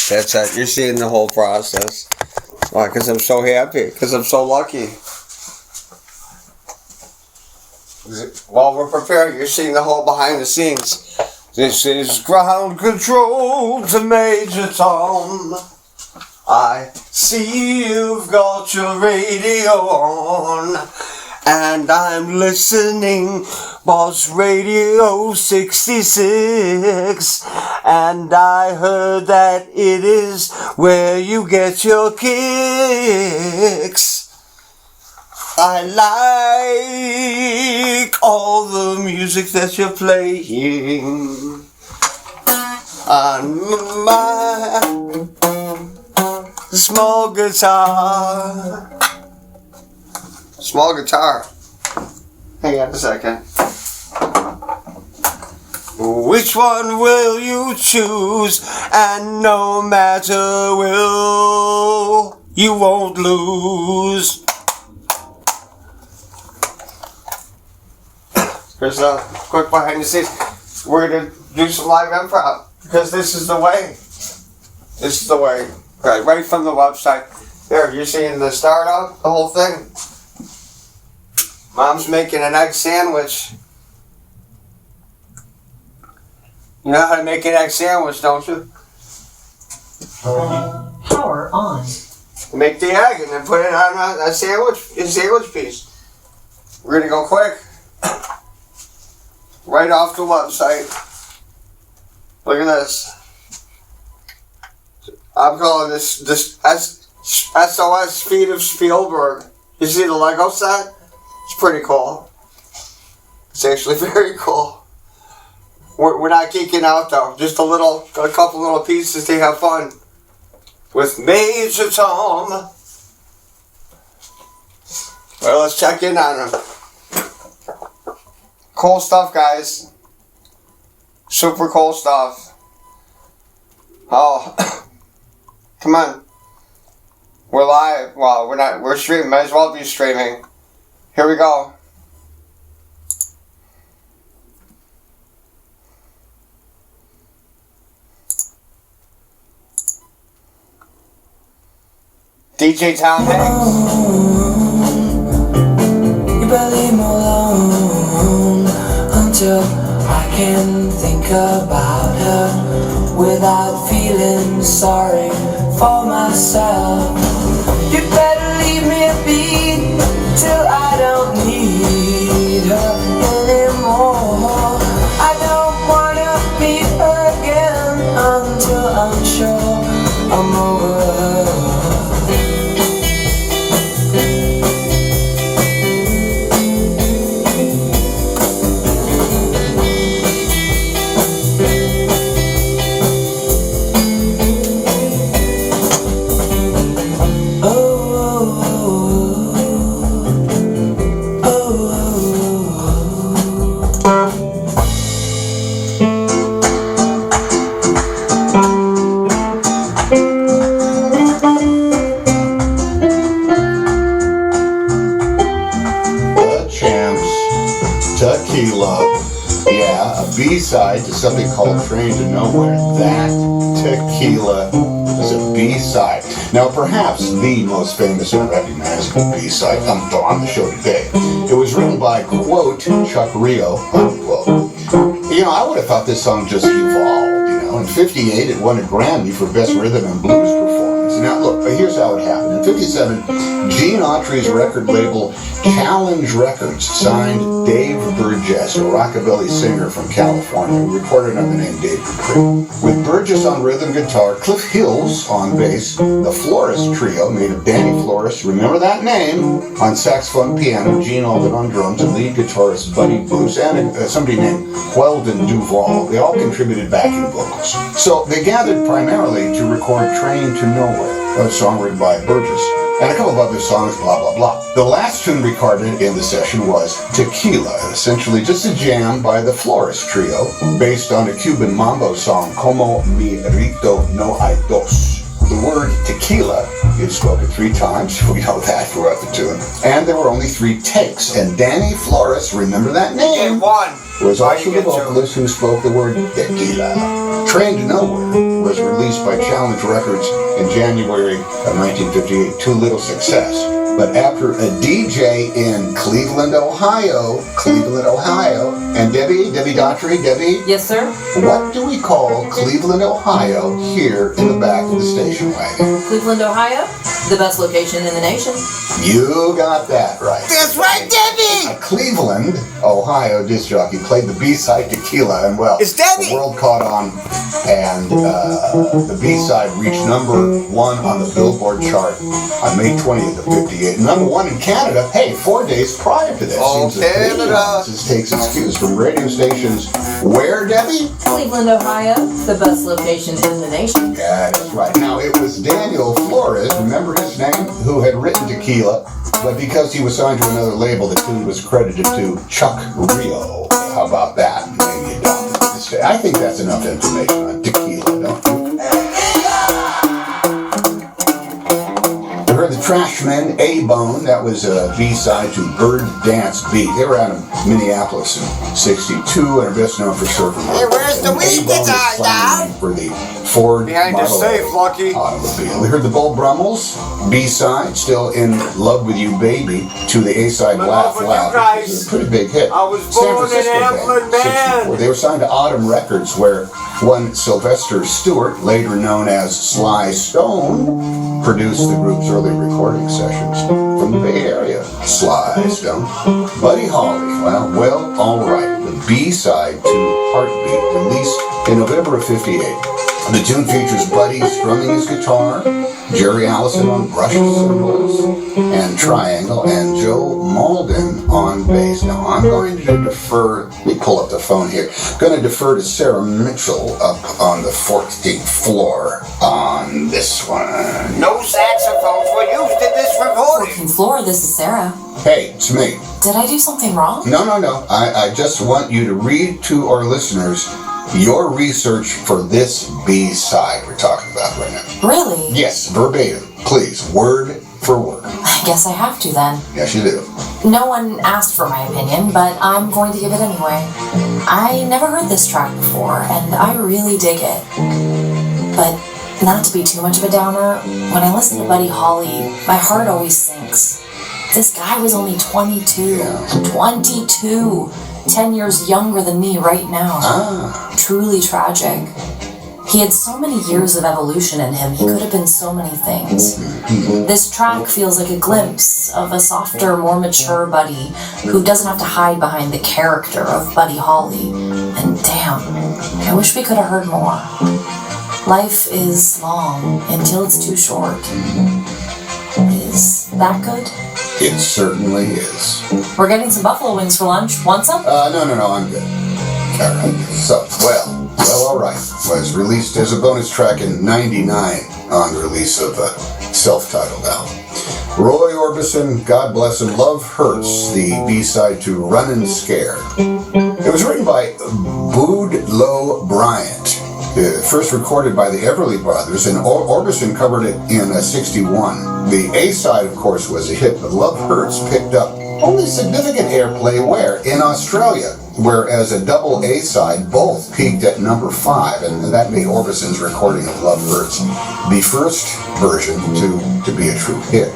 That's it. You're seeing the whole process. Why? Because I'm so happy. Because I'm so lucky. While we're preparing, you're seeing the whole behind the scenes. This is ground control to Major Tom. I see you've got your radio on, and I'm listening, Boss Radio 66, and I heard that it is where you get your kicks. I like all the music that you're playing on my small guitar. Small guitar. Hang on a second. Which one will you choose? And no matter will, you won't lose. Here's a quick behind the scenes. We're going to do some live improv because this is the way. This is the way. Right from the website. There, you're seeing the startup, the whole thing. Mom's making an egg sandwich. You know how to make an egg sandwich, don't you? Power on. Make the egg and then put it on a sandwich piece. We're going to go quick. Right off the website. Look at this. I'm calling this SOS Feet of Spielberg. You see the Lego set? It's pretty cool. It's actually very cool. We're not geeking out though. Just a couple little pieces to have fun with Major Tom. Well, let's check in on him. Cool stuff, guys. Super cool stuff. Oh, come on. We're live. Well, we're not. We're streaming. Might as well be streaming. Here we go. DJ Tom Hanks. You better leave me alone until I can think about her without feeling sorry for myself. You better leave me be till I don't need her anymore. I don't wanna meet her again until I'm sure I'm over her. B-side to something called Train to Nowhere. That Tequila is a B-side. Now, perhaps the most famous and recognizable B-side on the show today. It was written by, quote, Chuck Rio, unquote. You know, I would have thought this song just evolved, you know. In 58, it won a Grammy for Best Rhythm and Blues Performance. Now, look, here's how it happened. In 57, Gene Autry's record label Challenge Records signed Dave Burgess, a rockabilly singer from California, who recorded under the name Dave Dupree. With Burgess on rhythm guitar, Cliff Hills on bass, the Flores Trio made of Danny Flores, remember that name, on saxophone, piano, Gene Alden on drums, and lead guitarist Buddy Booth, and somebody named Weldon Duvall. They all contributed backing vocals. So they gathered primarily to record Train to Nowhere, a song written by Burgess, and a couple of other songs, blah, blah, blah. The last tune recorded in the session was Tequila, essentially just a jam by the Flores Trio, based on a Cuban mambo song, Como Mi Rito No Hay Dos. The word tequila is spoken 3 times, we know that throughout the tune, and there were only 3 takes, and Danny Flores, remember that name, was also the vocalist who spoke the word tequila. Train to Nowhere was released by Challenge Records in January of 1958 to little success. But after a DJ in Cleveland, Ohio, and Debbie Daughtry, Debbie? Yes, sir? What do we call Cleveland, Ohio here in the back of the station wagon? Cleveland, Ohio? The best location in the nation. You got that right. That's right, Debbie! A Cleveland, Ohio disc jockey played the B-side Tequila, and well, It's Debbie! the world caught on, and the B-side reached number 1 on the Billboard chart on May 20th of 58. Number 1 in Canada, hey, 4 days prior to this. Oh, Seems that Canada! This takes its cues from radio stations. Where, Debbie? Cleveland, Ohio, the best location in the nation. Yeah, that's right. Now, it was Daniel Flores, remember his name, who had written Tequila, but because he was signed to another label, the tune was credited to Chuck Rio. How about that? Maybe you don't. I think that's enough information on Tequila, don't you? You heard the Trashmen, A-Bone. That was a B-side to Bird Dance Beat. They were out of Minneapolis in '62 and are best known for surfing. Hey, where's the weed guitar, Dad? For the Ford Behind the Model safe, A Lucky. automobile. We heard the Bull Brummels, B-side, Still in Love with You Baby, to the A-side In Laugh Love with Loud. You Guys. Which was a pretty big hit. I was San born in Francisco band, Amblin, man. 64. They were signed to Autumn Records, where one Sylvester Stewart, later known as Sly Stone, produced the group's early recording sessions from the Bay Area. Sly Stone. Buddy Holly, well, all right. The B-side to Heartbeat, released in November of '58. The tune features Buddy strumming his guitar, Jerry Allison on brushes cymbals and triangle, and Joe Malden on bass. Now I'm going to defer, let me pull up the phone here, going to defer to Sarah Mitchell up on the 14th floor on this one. No saxophones were used in this recording. 14th floor, this is Sarah. Hey, it's me. Did I do something wrong? No. I just want you to read to our listeners your research for this B-side we're talking about right now. Really? Yes, verbatim, please, word for word. I guess I have to then. Yes, you do. No one asked for my opinion, but I'm going to give it anyway. I never heard this track before, and I really dig it. But not to be too much of a downer, when I listen to Buddy Holly, my heart always sinks. This guy was only 22. Yeah. 22! 10 years younger than me right now. Truly tragic. He had so many years of evolution in him. He could have been so many things. This track feels like a glimpse of a softer, more mature Buddy who doesn't have to hide behind the character of Buddy Holly. And damn, I wish we could have heard more. Life is long until it's too short. Is that good? It certainly is. We're getting some buffalo wings for lunch. Want some? No, I'm good. All right. So, all right. Was released as a bonus track in '99 on the release of a self-titled album. Roy Orbison, God bless him, Love Hurts, the B-side to Runnin' Scared. It was written by Boudleaux Bryant. First recorded by the Everly Brothers, and Orbison covered it in '61. The A-side, of course, was a hit, but Love Hurts picked up only significant airplay where? In Australia, whereas a double A-side both peaked at number 5, and that made Orbison's recording of Love Hurts the first version to be a true hit.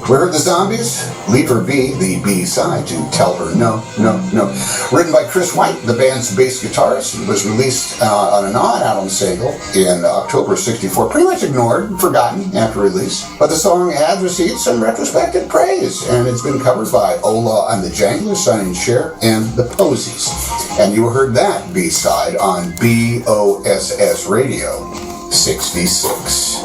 We heard the Zombies, Leave Her Be, the B-side to Tell Her No, No, No. Written by Chris White, the band's bass guitarist. It was released on a non-album single in October '64. Pretty much ignored and forgotten after release. But the song has received some retrospective praise, and it's been covered by Ola and the Janglers, Sonny and Cher, and the Posies. And you heard that B-side on BOSS Radio 66.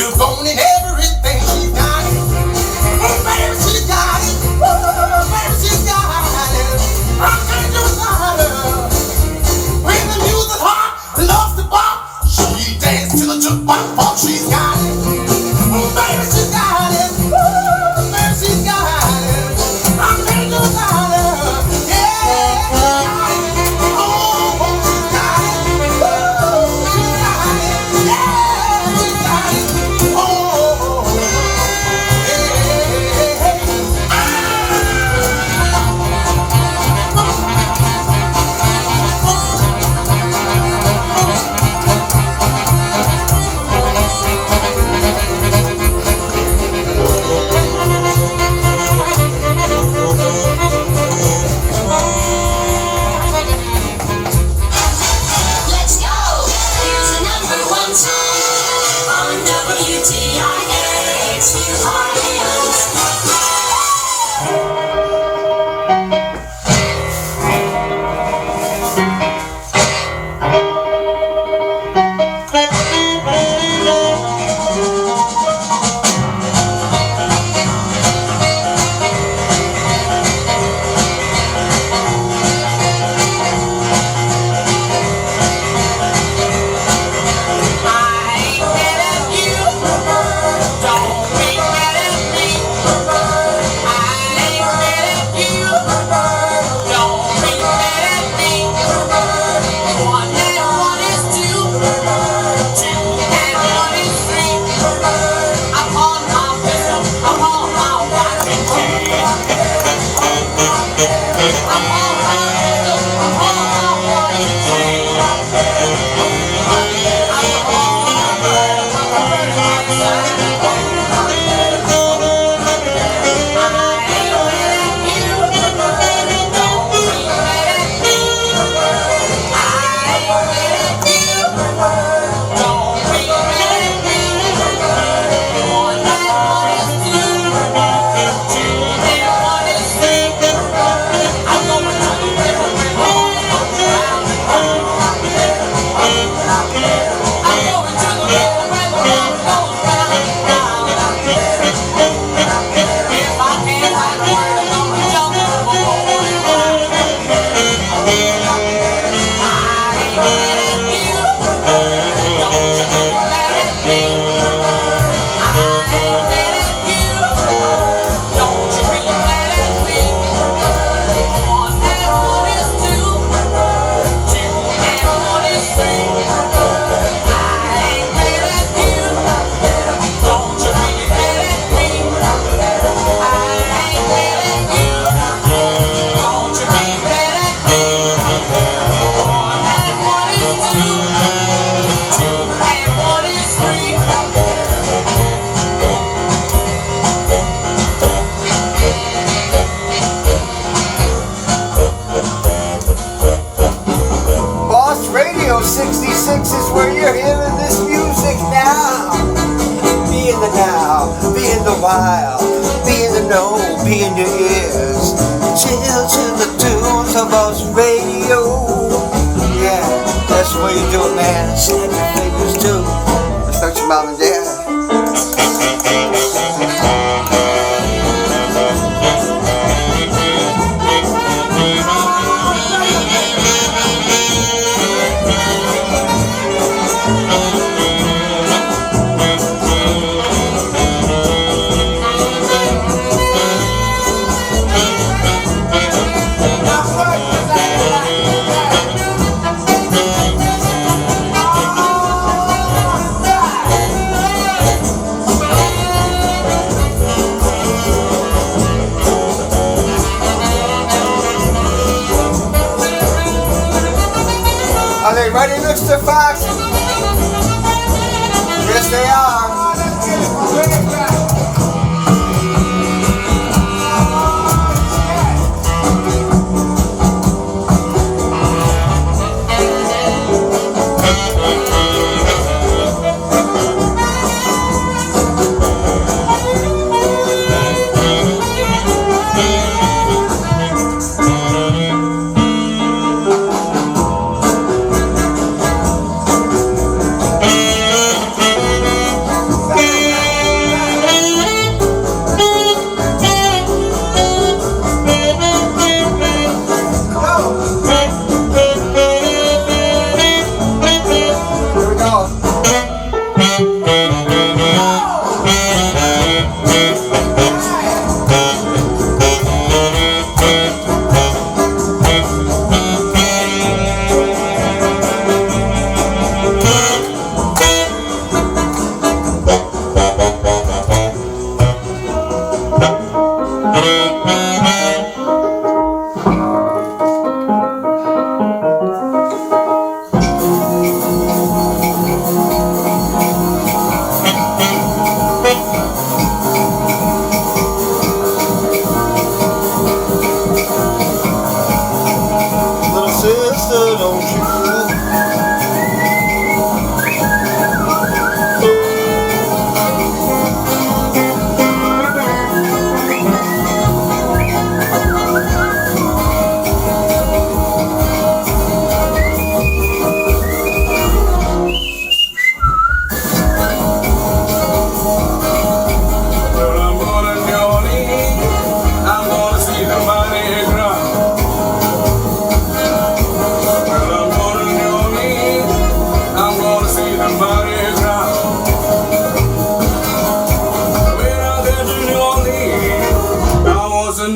Real bone in everything she got it. Baby, she got it. Baby, she got it. I can't do without her. When the music hot, loves the bop. She dance till the jukebox pop. She's got it. Baby, she's got it. Baby, she's got it. I can't do without her. Yeah, oh, she's got it. She's got it. Yeah, she's got it. Oh, Let's go! Here's the #1 song on WTIX New Orleans. Boss Radio 66 is where you're hearing this music now. Be in the now, be in the while, be in the know, be in your ears. Chill to the tunes of Boss Radio. Yeah, that's the way you do it, man. Snap your fingers too. Respect your mom and dad.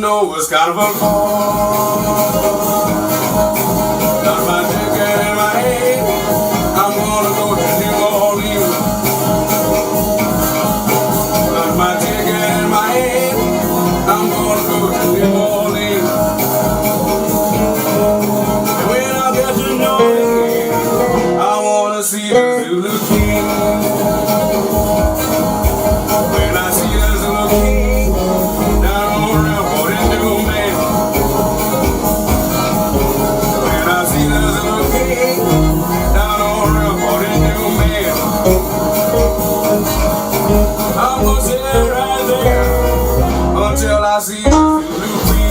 know what's kind of a got my ticket in my hand. I'm gonna go to New Orleans. Got my ticket in my hand. I'm gonna go to New Orleans. And when I get to New Orleans, I wanna see the Zulu King. When I see the Zulu King down on Railroad in New Man. When I see the Zulu King down on Railroad in New Man. I'm gonna sit right there until I see the Zulu Queen.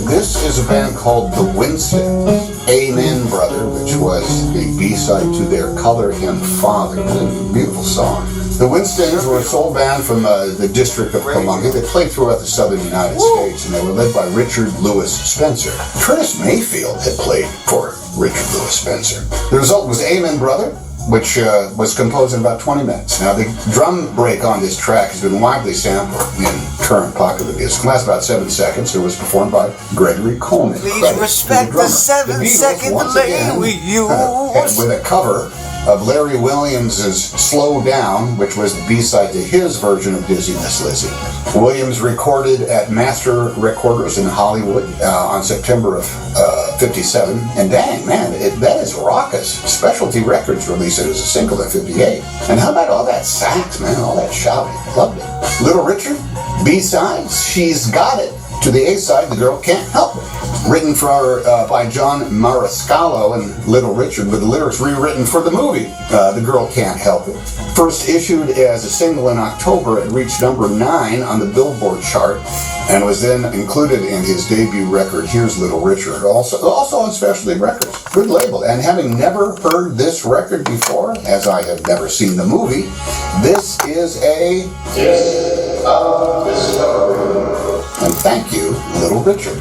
This is a band called The Winstons, Amen Brother, which was the B-side to their Color Him Father. What a beautiful song. The Winstons were a soul band from the District of Columbia. They played throughout the southern United States, and they were led by Richard Lewis Spencer. Curtis Mayfield had played for Richard Lewis Spencer. The result was Amen Brother, which was composed in about 20 minutes. Now, the drum break on this track has been widely sampled in current popular music. It lasts about 7 seconds. It was performed by Gregory Coleman. Please respect the 7-second delay we use. With a cover of Larry Williams' Slow Down, which was the B-side to his version of Dizziness Lizzie. Williams recorded at Master Recorders in Hollywood on September of 57. And dang, man, that is raucous. Specialty Records released it as a single in 58. And how about all that sax, man, all that shouting? Loved it. Little Richard, B-sides, She's Got It. To the A-side, The Girl Can't Help It. Written by John Mariscalco and Little Richard, with the lyrics rewritten for the movie The Girl Can't Help It. First issued as a single in October, it reached number 9 on the Billboard chart and was then included in his debut record, Here's Little Richard, also on Specialty Records. Good label. And having never heard this record before, as I have never seen the movie, this is a disc of discovery. And thank you, Little Richard.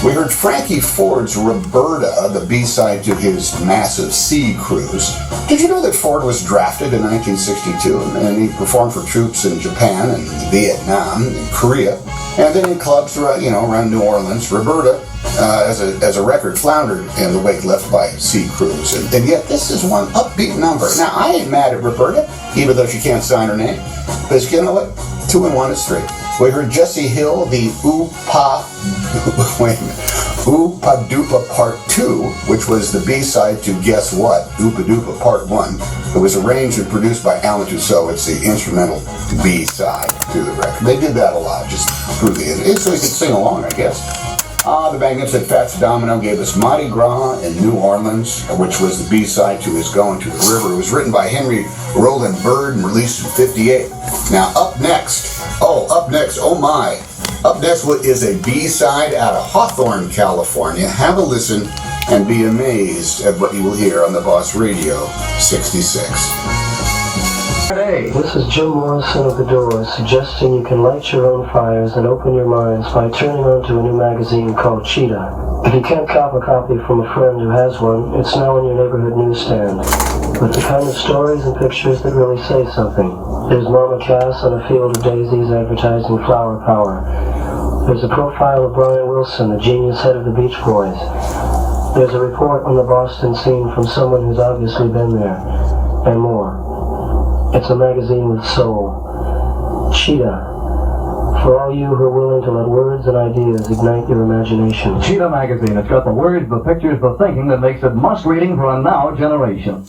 We heard Frankie Ford's Roberta, the B-side to his massive sea cruise. Did you know that Ford was drafted in 1962 and he performed for troops in Japan and Vietnam and Korea, and then in clubs around New Orleans? Roberta, as a record, floundered in the wake left by Sea Cruise, and yet this is one upbeat number. Now, I ain't mad at Roberta, even though she can't sign her name, because you know what? 2 and 1 is 3. We heard Jesse Hill, the Oopa Doopa Part 2, which was the B-side to Guess What? Oopa Doopa Part 1. It was arranged and produced by Alan Toussaint. It's the instrumental B-side to the record. They did that a lot, just through so you could sing along, I guess. The Magnificent Fats Domino gave us Mardi Gras in New Orleans, which was the B-side to his Going to the River. It was written by Henry Roland Bird and released in 58. Now, up next is a B-side out of Hawthorne, California. Have a listen and be amazed at what you will hear on the Boss Radio 66. This is Jim Morrison of The Doors, suggesting you can light your own fires and open your minds by turning on to a new magazine called Cheetah. If you can't cop a copy from a friend who has one, it's now in your neighborhood newsstand, with the kind of stories and pictures that really say something. There's Mama Cass on a field of daisies advertising flower power. There's a profile of Brian Wilson, the genius head of the Beach Boys. There's a report on the Boston scene from someone who's obviously been there, and more. It's a magazine with soul. Cheetah. For all you who are willing to let words and ideas ignite your imagination. Cheetah magazine. It's got the words, the pictures, the thinking that makes it must reading for a now generation.